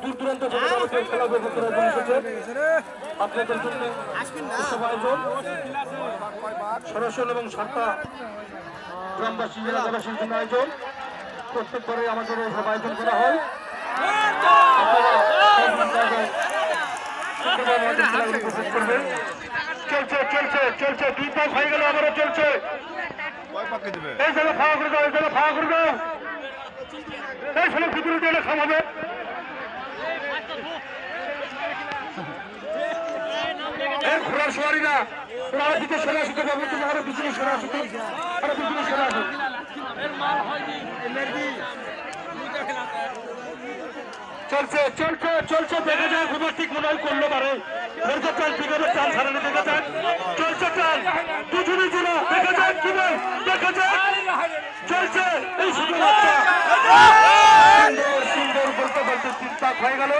দূর দূরান্ত থেকে খেলা উপভোগ করার জন্য এসেছেন আপনাদের জন্য আয়োজন সরাসরি এবং সাতটা গ্রামবাসী এলাকাবাসীর জন্য আয়োজন প্রত্যেকবারে আমাদের সব আয়োজন করা হয়। চলছে চলছে চলছে 2 পাস হয়ে গেল আবারও চলছে এই জন্য ফাঁকা করে দাও এই জন্য ফাঁকা করে দাও এই সময় ভিতরে দিয়ে খামাবে ঘোড়ার সওয়ারিরা ওরা দিকে সরে আসতে পারবে তুমি আরো পিছনে সরে আসতে আরো পিছনে সরে আসো চলছে চলছে চলছে দেখা যায় ওভারটেক মনে হয় করলো পারে চাল পিকআপের চাল ছাড়ানো দেখা যায় চলছে চাল দুজনের জন্য দেখা যায় কি দেখা যায় চলছে এই সুযোগ সুন্দর সুন্দর বলতে বলতে 3 পাক হয়ে গেল।